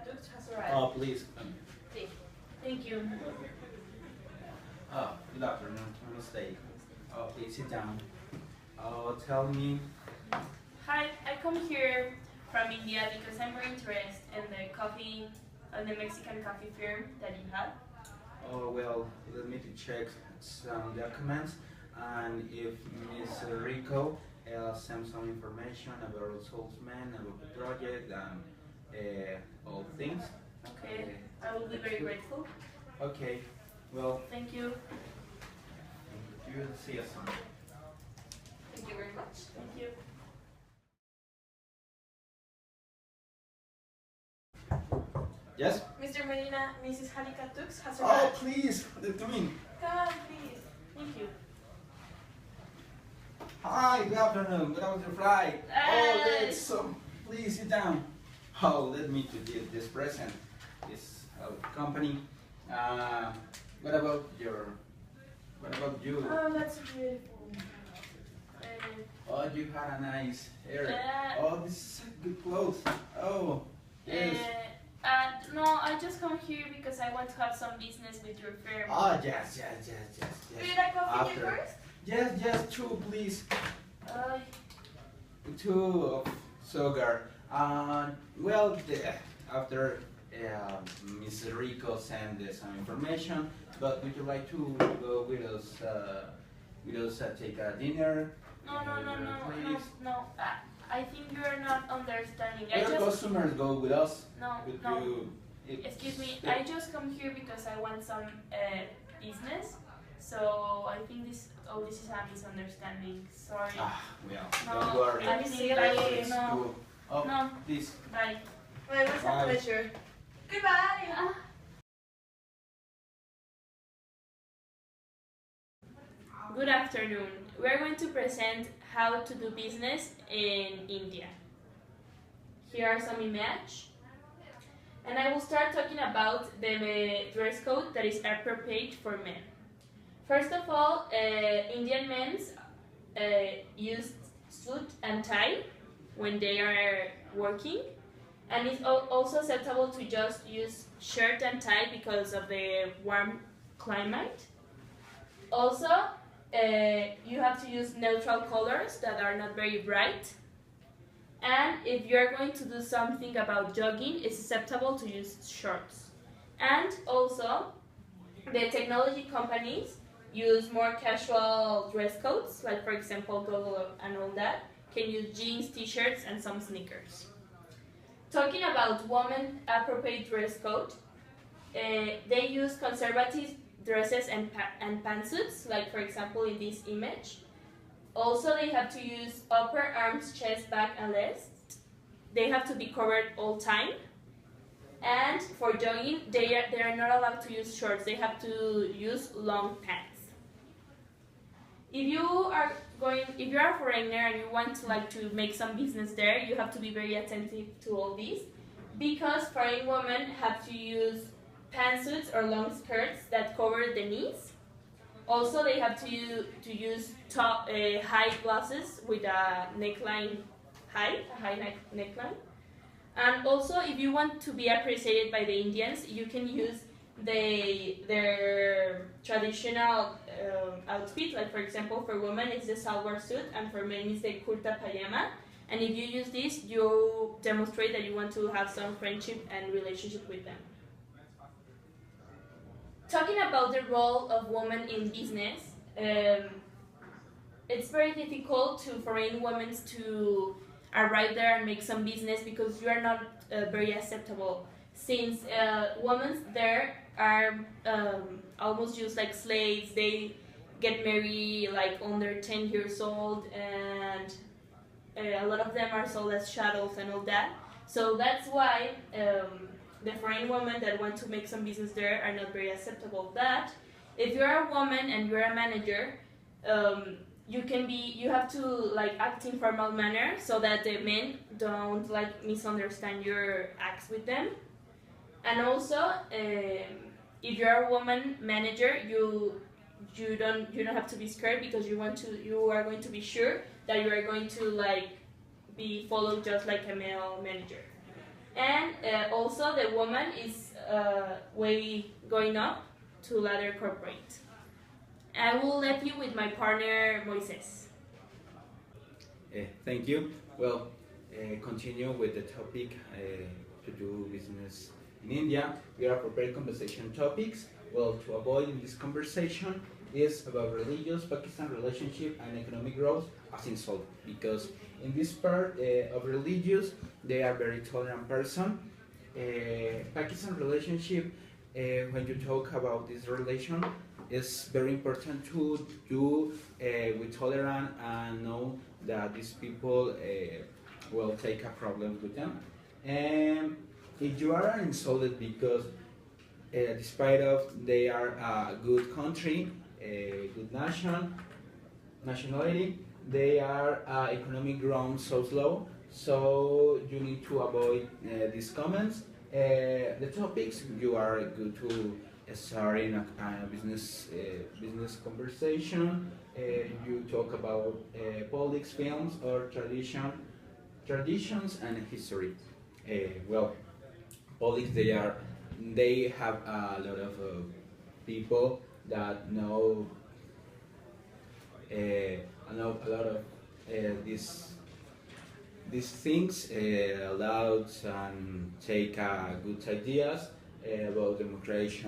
Tux has arrived. Oh, please come. Thank you. Oh, good afternoon. Namaste. Oh, please sit down. Oh, tell me. Hi, I come here from India because I'm very interested in the Mexican coffee firm that you have. Oh, well, let me to check some documents, and if Miss Rico sends some information about Salesman, about the project, and all things. Okay, I will be very grateful. Okay, well, Thank you. you will see us soon. Thank you very much. Thank you. Yes? Mr. Medina, Mrs. Halika Tux has Oh, arrived. please, what are you doing? Come on, please. Thank you. Hi, good afternoon. Get out your flight. Oh, Hey. that's so. Please sit down. Oh, let me to give this present. This company. What about your? What about you? Oh, that's beautiful. Oh, you had a nice hair. Uh, Oh, this is good clothes. Oh, yes. No, I just come here because I want to have some business with your firm. Oh, yes. Would you like coffee After. first? Yes, two, please. Uh, Two of sugar. Well, after Ms. Rico sent some information, but would you like to go with us? Take a dinner. no. I think you are not understanding. Other customers go with us. No, Would no. you? Excuse me. Yeah. I just come here because I want some business. So I think this is a misunderstanding. Sorry. Well, No, don't worry. I'm silly. It's No. cool. Oh, No. please. Bye. Well, it was a Bye. pleasure. Goodbye. Good afternoon. We are going to present how to do business in India. Here are some images. And I will start talking about the dress code that is appropriate for men. First of all, Indian men use suit and tie when they are working. And it's also acceptable to just use shirt and tie because of the warm climate. Also, you have to use neutral colors that are not very bright. And if you're going to do something about jogging, it's acceptable to use shorts. And also, the technology companies use more casual dress codes, like for example Google and all that, can use jeans, t-shirts, and some sneakers. Talking about women appropriate dress code, they use conservative dresses and pantsuits, like for example in this image. Also, they have to use upper arms, chest, back, and legs. They have to be covered all time. And for jogging, they are not allowed to use shorts. They have to use long pants. If you are a foreigner and you want to make some business there, you have to be very attentive to all these, because foreign women have to use pantsuits or long skirts that cover the knees. Also, they have to use high glasses with a neckline high neckline. And also, if you want to be appreciated by the Indians, you can use their traditional outfit. Like for example, for women it's the salwar suit, and for men it's the kurta pajama. And if you use this, you demonstrate that you want to have some friendship and relationship with them. Talking about the role of women in business, it's very difficult to foreign women to arrive there and make some business because you are not very acceptable. Since women there are almost used like slaves, they get married like under 10 years old, and a lot of them are sold as chattels and all that. So that's why the foreign women that want to make some business there are not very acceptable. But if you're a woman and you're a manager, you have to act in formal manner so that the men don't misunderstand your acts with them. And also, if you're a woman manager, you don't have to be scared, because you are going to be sure that you are going to be followed just like a male manager. And also the woman is way going up to ladder corporate. I will leave you with my partner Moises. Thank you. Well, continue with the topic to do business in India. We are prepared conversation topics. Well, to avoid in this conversation is about religious Pakistan relationship and economic growth as insult, because in this part of religious they are very tolerant person. Pakistan relationship, when you talk about this relation, it's very important to do with tolerant and know that these people will take a problem with them. And if you are insulted because despite of they are a good country, a good nationality, they are economic growth so slow, so you need to avoid these comments. The topics you are good to start in a business conversation. You talk about politics, films, or traditions and history. Well, politics they have a lot of people that know a lot of these things allowed and take good ideas about democracy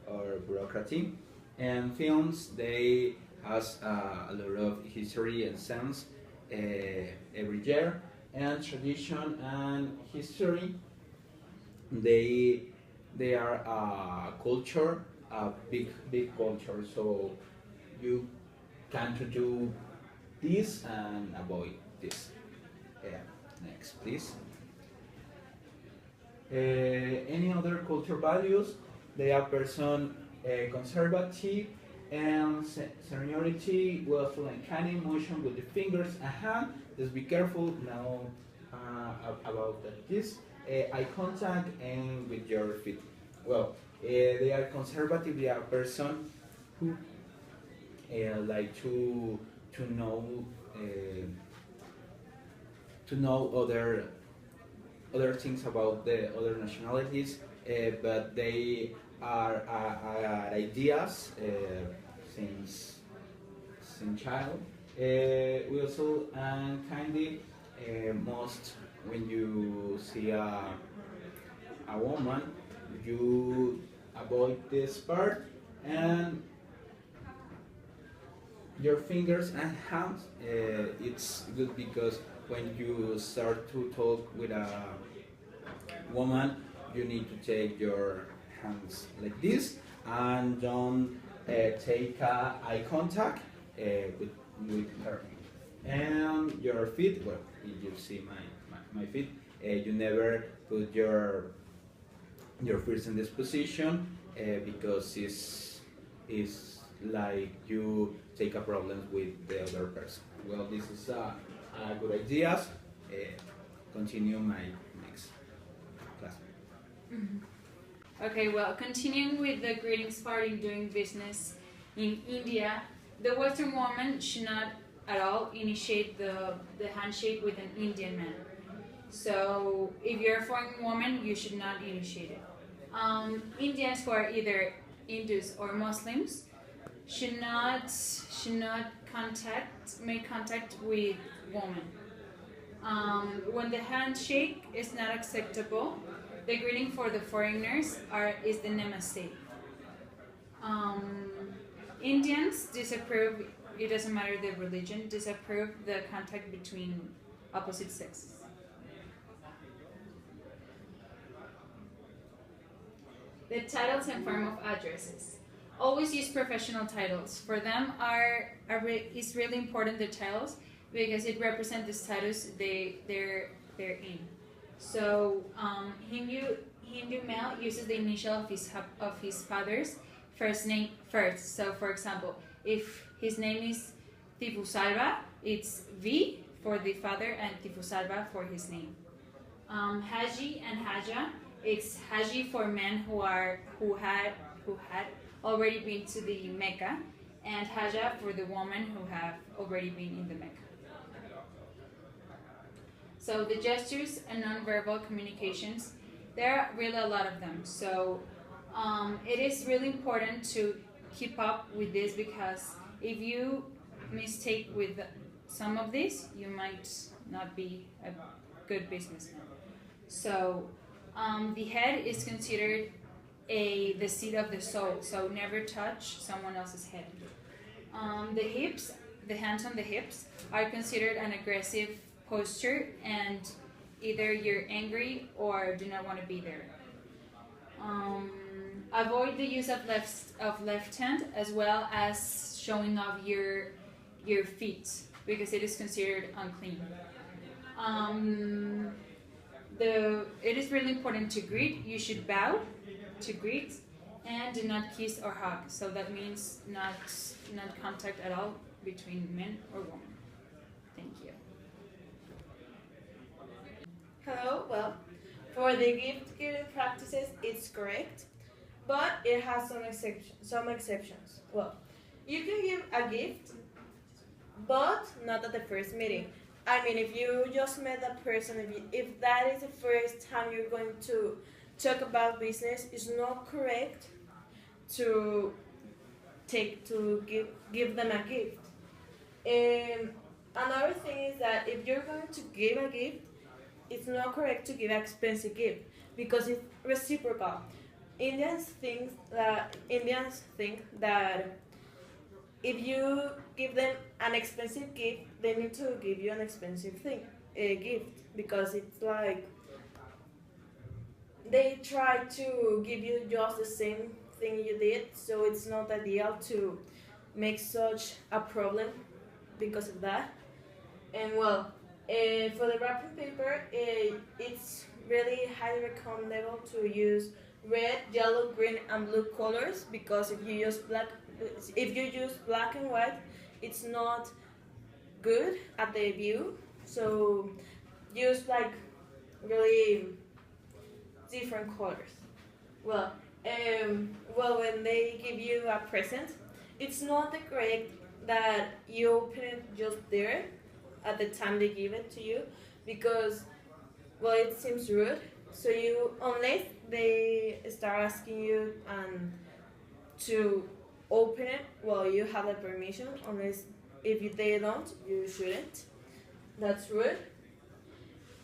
or bureaucracy. And films, they has a lot of history and sense every year. And tradition and history, they are a culture, a big culture. So you can't do this and avoid this. Next, please. Any other culture values? They are person conservative and seniority, willful and cunning, motion with the fingers and hand. Just be careful now about this. Eye contact and with your feet. Well, they are conservative. They are person who like to know other things about the other nationalities, but they are ideas since child. We also kindly most when you see a woman, you avoid this part and your fingers and hands. It's good because when you start to talk with a woman, you need to take your hands like this and don't take eye contact with her. And your feet, well, if you see my feet, you never put your feet in this position because it's like you take a problem with the other person. Well, this is a good ideas. Continue my next class. Okay, well, continuing with the greetings part in doing business in India, the Western woman should not at all initiate the handshake with an Indian man. So if you're a foreign woman, you should not initiate it. Indians who are either Hindus or Muslims should not make contact with women. When the handshake is not acceptable, the greeting for the foreigners is the namaste. Indians disapprove, it doesn't matter the religion, disapprove the contact between opposite sexes. The titles and form of addresses. Always use professional titles. For them is really important, the titles, because it represents the status they're in. So Hindu male uses the initial of his father's first name first. So for example, if his name is Tipusalva, it's V for the father and Tipusalva for his name. Haji and Haja, it's Haji for men who had already been to the Mecca, and Haja for the woman who have already been in the Mecca. So the gestures and nonverbal communications, there are really a lot of them. So it is really important to keep up with this, because if you mistake with some of these, you might not be a good businessman. So the head is considered the seat of the soul, so never touch someone else's head. The hips, the hands on the hips, are considered an aggressive posture, and either you're angry or do not want to be there. Avoid the use of left hand, as well as showing off your feet, because it is considered unclean. It is really important to greet. You should bow to greet, and do not kiss or hug. So that means not contact at all between men or women. Thank you. Hello, well, for the gift giving practices, it's correct, but it has some exceptions. Well, you can give a gift, but not at the first meeting. I mean, if you just met that person, if that is the first time you're going to talk about business, it's not correct to give them a gift. Another thing is that if you're going to give a gift, it's not correct to give an expensive gift, because it's reciprocal. Indians think that if you give them an expensive gift, they need to give you an expensive gift, because it's like they try to give you just the same thing you did, so it's not ideal to make such a problem because of that. And well, for the wrapping paper, it's really highly recommendable to use red, yellow, green, and blue colors, because if you use black and white, it's not good at the view. So use like really different colors. Well, when they give you a present, it's not the correct that you open it just there at the time they give it to you, because well, it seems rude. So unless they start asking you to open it, well, you have the permission. Unless if they don't, you shouldn't. That's rude.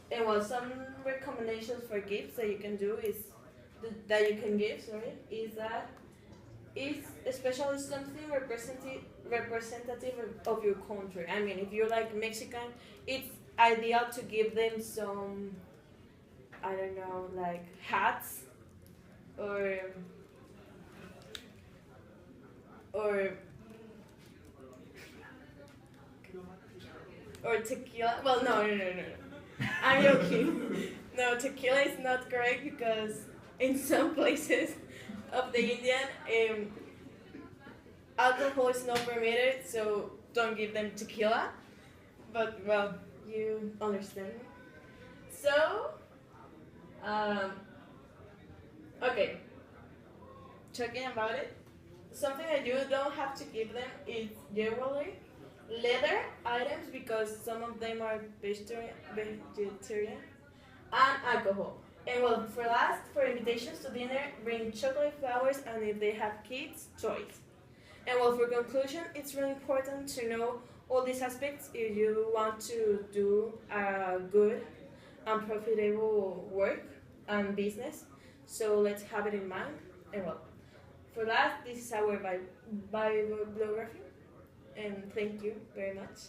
And well, some recommendations for gifts that you can do is that you can give. Is that is especially something representative of your country. I mean, if you're like Mexican, it's ideal to give them some, I don't know, like hats or tequila. Well, no. I'm joking. No, tequila is not correct, because in some places of the Indian, alcohol is not permitted, so don't give them tequila. But well, you understand me. So, okay. Talking about it, something that you don't have to give them is jewelry, leather items, because some of them are vegetarian, and alcohol. And well, for invitations to dinner, bring chocolate, flowers, and if they have kids, toys. And well, for conclusion, it's really important to know all these aspects if you want to do a good and profitable work and business. So let's have it in mind. And well, for that, this is our bibliography. And thank you very much.